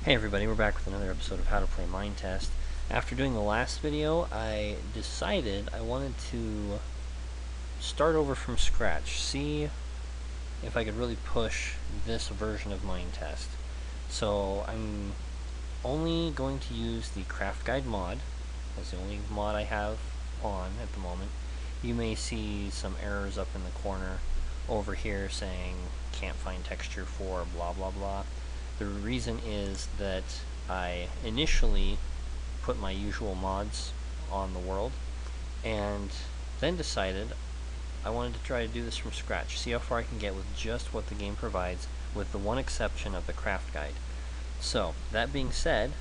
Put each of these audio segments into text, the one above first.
Hey everybody, we're back with another episode of How to Play Minetest. After doing the last video, I decided I wanted to start over from scratch, see if I could really push this version of Minetest. So I'm only going to use the craft guide mod. That's the only mod I have on at the moment. You may see some errors up in the corner over here saying can't find texture for blah blah blah. The reason is that I initially put my usual mods on the world and then decided I wanted to try to do this from scratch, see how far I can get with just what the game provides, with the one exception of the craft guide. So, that being said,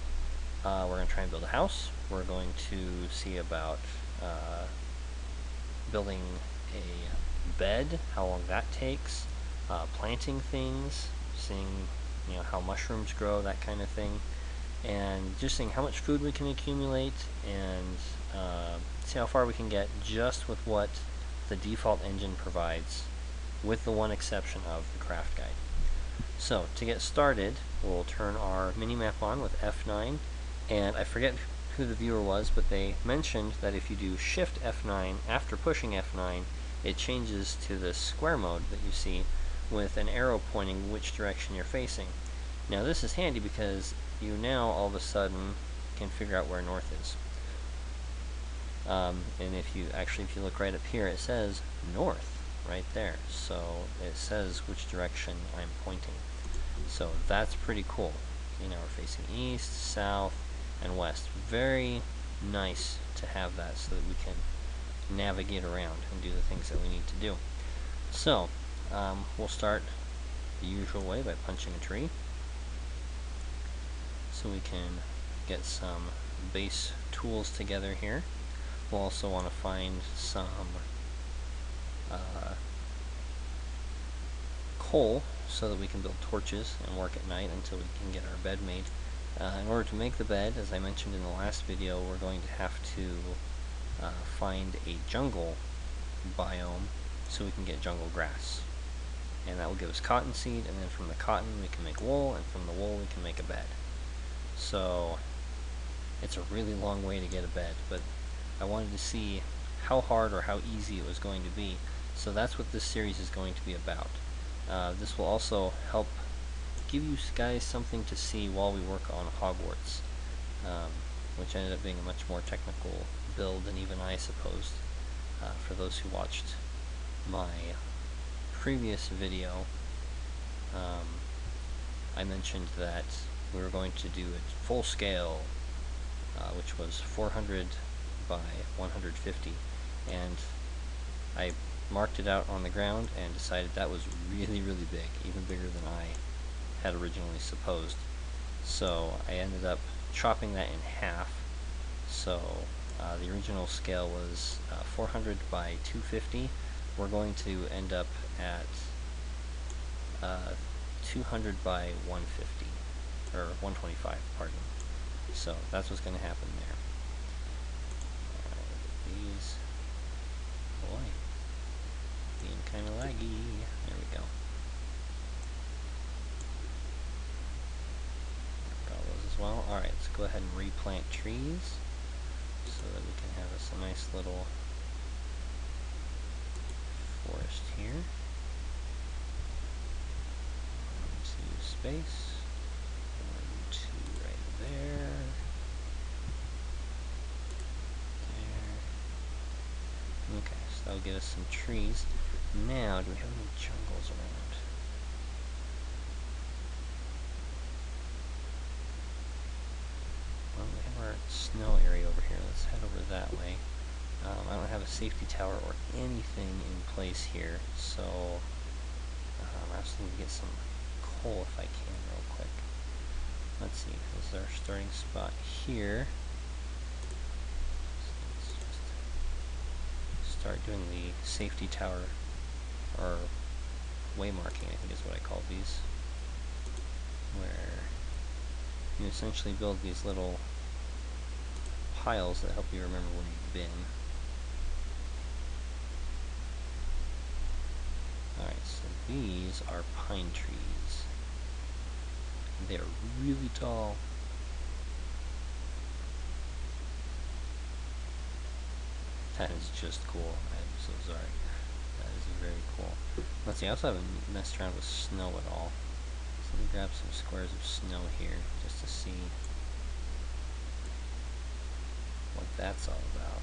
we're going to try and build a house. We're going to see about building a bed, how long that takes, planting things, seeing how mushrooms grow, that kind of thing, and just seeing how much food we can accumulate and see how far we can get just with what the default engine provides, with the one exception of the craft guide. So to get started, we'll turn our mini-map on with F9, and I forget who the viewer was, but they mentioned that if you do Shift F9 after pushing F9, it changes to the square mode that you see with an arrow pointing which direction you're facing. Now this is handy because you now all of a sudden can figure out where north is. And if you look right up here, it says north right there. So it says which direction I'm pointing. So that's pretty cool. We're facing east, south, and west. Very nice to have that so that we can navigate around and do the things that we need to do. So we'll start the usual way by punching a tree, so we can get some base tools together here. We'll also want to find some coal so that we can build torches and work at night until we can get our bed made. In order to make the bed, as I mentioned in the last video, we're going to have to find a jungle biome so we can get jungle grass. And that will give us cottonseed, and then from the cotton we can make wool, and from the wool we can make a bed. So it's a really long way to get a bed, but I wanted to see how hard or how easy it was going to be. So that's what this series is going to be about. This will also help give you guys something to see while we work on Hogwarts, which ended up being a much more technical build than even I supposed. For those who watched my previous video, I mentioned that we were going to do it full scale, which was 400 by 150, and I marked it out on the ground and decided that was really big, even bigger than I had originally supposed. So I ended up chopping that in half. So the original scale was 400 by 250. We're going to end up at 200 by 150, or 125, pardon. So that's what's going to happen there. These, boy, being kind of laggy. There we go. Got those as well. Alright, let's go ahead and replant trees so that we can have us a nice little forest here. 1, 2 space. 1, 2 right there. Okay, so that'll give us some trees. Now, do we have any jungles around? Well, we have our snow area over here. Let's head over that way. I don't have a safety tower or anything in place here, so I also need to get some coal if I can real quick. Let's see, this is our starting spot here. Start doing the safety tower, or way marking, I think is what I call these, where you essentially build these little piles that help you remember where you've been. Alright, so these are pine trees. They are really tall. That is just cool. I'm so sorry. That is very cool. Let's see, I also haven't messed around with snow at all. So let me grab some squares of snow here just to see what that's all about.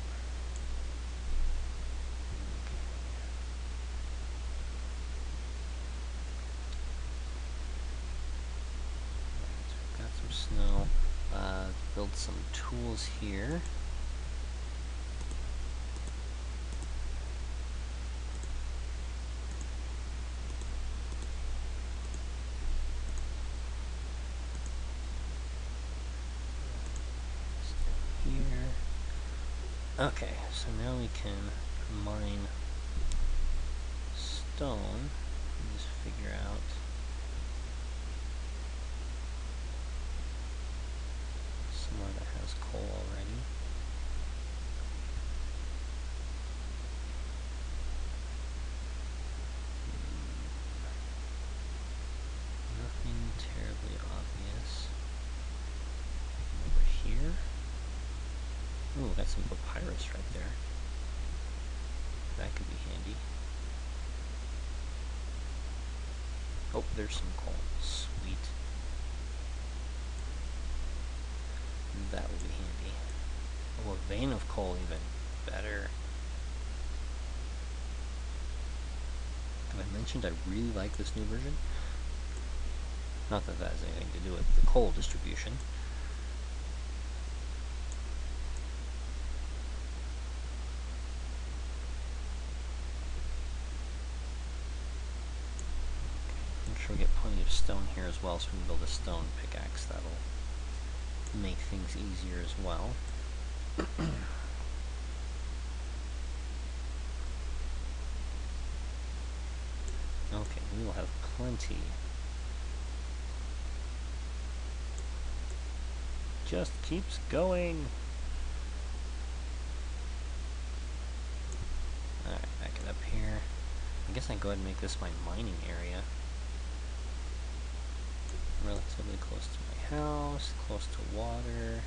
Got some snow. Build some tools here. Here. Okay, so now we can mine stone. Just figure out somewhere that has coal already. Nothing terribly obvious. Over here. Ooh, got some papyrus right there. That could be handy. Oh, there's some coal. Sweet. That will be handy. Oh, a vein of coal even better. Have I mentioned I really like this new version? Not that that has anything to do with the coal distribution. I'm sure we get plenty of stone here as well, so we can build a stone pickaxe. That'll make things easier as well. Okay, we will have plenty. Just keeps going. Alright, back it up here. I guess I can go ahead and make this my mining area. Relatively close to my house, close to water.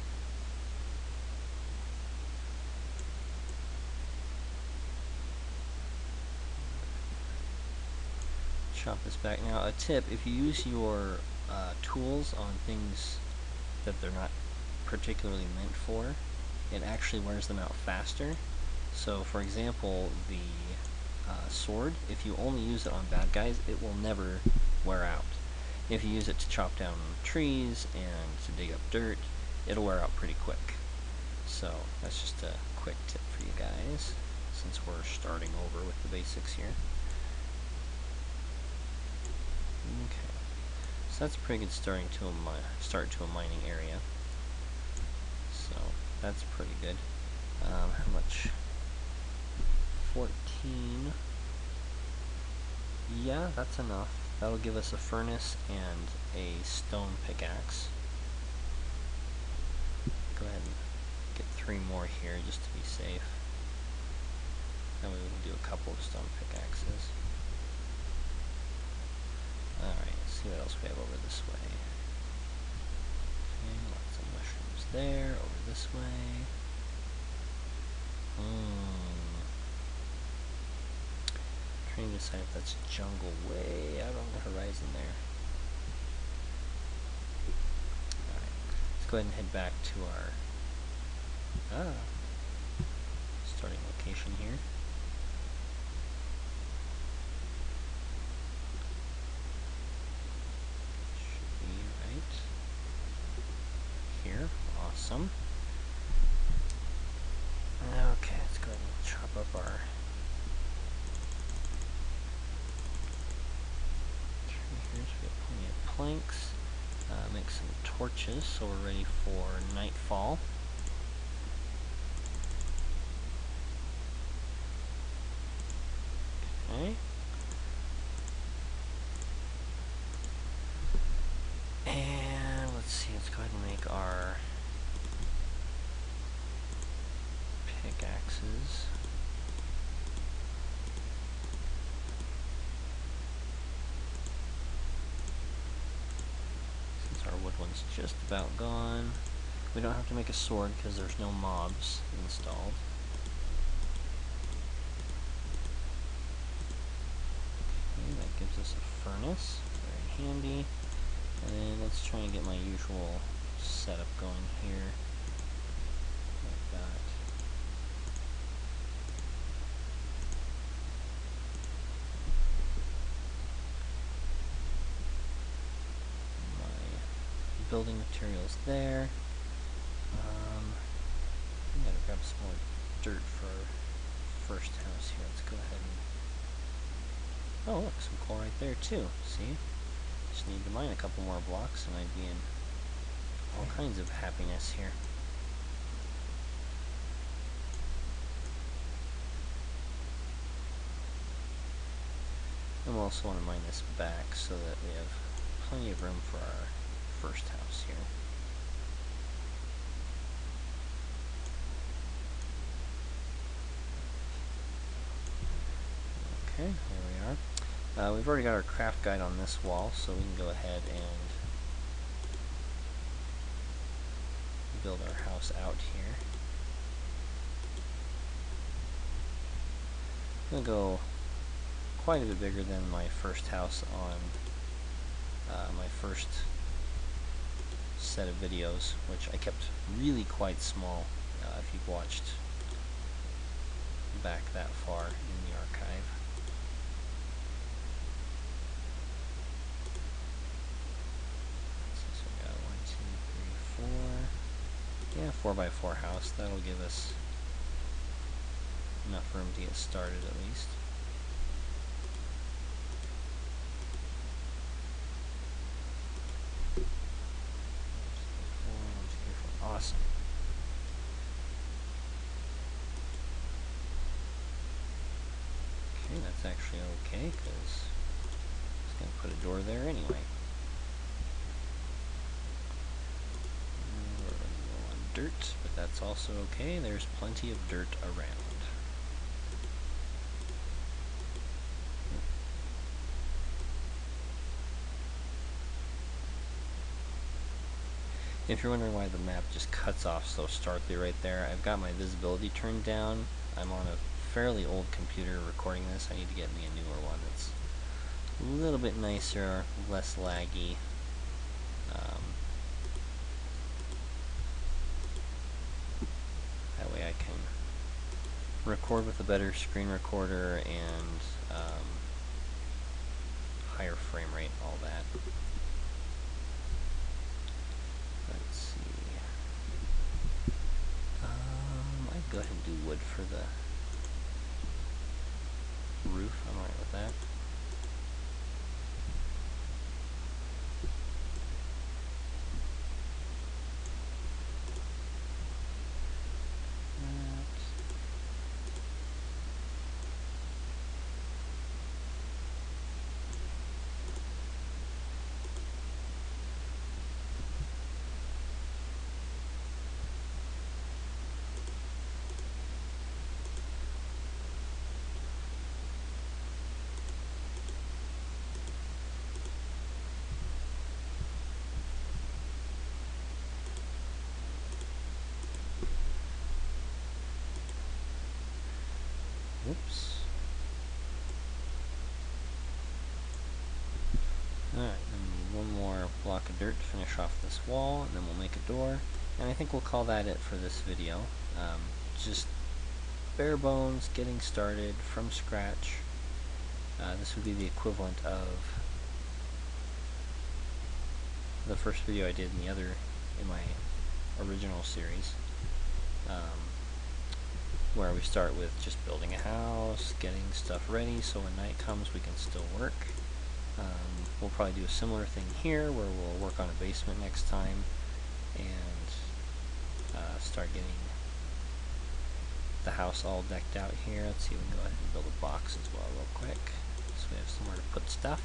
Chop this back. Now, a tip, if you use your tools on things that they're not particularly meant for, it actually wears them out faster. So, for example, the sword, if you only use it on bad guys, it will never wear out. If you use it to chop down trees and to dig up dirt, it'll wear out pretty quick. So, that's just a quick tip for you guys, since we're starting over with the basics here. Okay, so that's a pretty good start to a mining area. So that's pretty good. How much? 14. Yeah, that's enough. That'll give us a furnace and a stone pickaxe. Go ahead and get 3 more here just to be safe. That way we can do a couple of stone pickaxes. Alright, let's see what else we have over this way. Okay, lots of mushrooms there, over this way. Trying to decide if that's jungle way out on the horizon there. Alright, let's go ahead and head back to our starting location here. Here, awesome. Okay, let's go ahead and chop up our tree here so we have plenty of planks. Make some torches so we're ready for nightfall. Okay. And let's see, let's go ahead and make our pickaxes. Since wood one's just about gone. We don't have to make a sword because there's no mobs installed. Okay, that gives us a furnace, very handy. And then let's try and get my usual setup going here. I've got my building materials there. I gotta grab some more dirt for our first house here. Let's go ahead and... oh, look, some coal right there too. See? Just need to mine a couple more blocks and I'd be in all kinds of happiness here. And we'll also want to mine this back so that we have plenty of room for our first house here. Okay, there we are. We've already got our craft guide on this wall, so we can go ahead and build our house out here. I'm going to go quite a bit bigger than my first house on my first set of videos, which I kept really quite small if you've watched back that far in the archive. So we got 1, 2, 3, 4. Yeah, 4x4 house. That'll give us enough room to get started at least. Awesome. Okay, that's actually okay, because I was going to put a door there anyway. We're running low on dirt, but that's also okay. There's plenty of dirt around. If you're wondering why the map just cuts off so starkly right there, I've got my visibility turned down. I'm on a fairly old computer recording this. I need to get me a newer one that's a little bit nicer, less laggy. That way I can record with a better screen recorder and higher frame rate, all that. Let's see. I'd go ahead and do wood for the roof. I'm alright with that. Whoops. Alright, then we need one more block of dirt to finish off this wall, and then we'll make a door. And I think we'll call that it for this video. Just bare bones, getting started from scratch. This would be the equivalent of the first video I did in my original series. Where we start with just building a house, getting stuff ready so when night comes we can still work. We'll probably do a similar thing here where we'll work on a basement next time and start getting the house all decked out here. Let's see, we can go ahead and build a box as well real quick so we have somewhere to put stuff.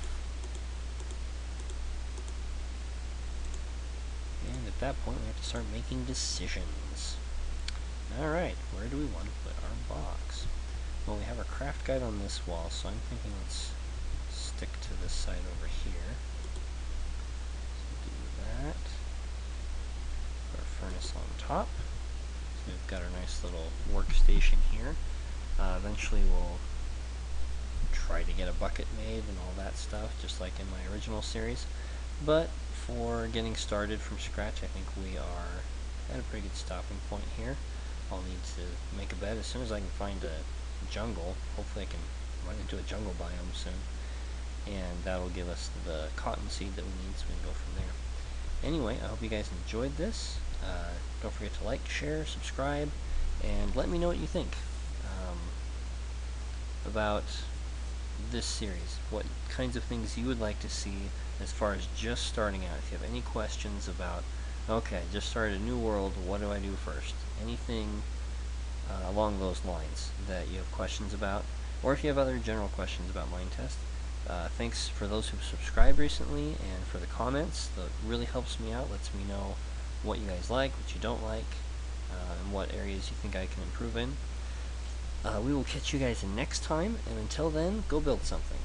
And at that point we have to start making decisions. Alright, where do we want to put our box? Well, we have our craft guide on this wall, so I'm thinking let's stick to this side over here. So do that. furnace on top. So we've got our nice little workstation here. Eventually we'll try to get a bucket made and all that stuff, just like in my original series. But for getting started from scratch, I think we are at a pretty good stopping point here. I'll need to make a bed as soon as I can find a jungle. Hopefully I can run into a jungle biome soon. And that'll give us the cottonseed that we need, so we can go from there. Anyway, I hope you guys enjoyed this. Don't forget to like, share, subscribe, and let me know what you think about this series. What kinds of things you would like to see as far as just starting out. If you have any questions about, okay, just started a new world, what do I do first? Anything along those lines that you have questions about, or if you have other general questions about Minetest. Thanks for those who've subscribed recently and for the comments. That really helps me out, lets me know what you guys like, what you don't like, and what areas you think I can improve in. We will catch you guys next time, and until then, go build something.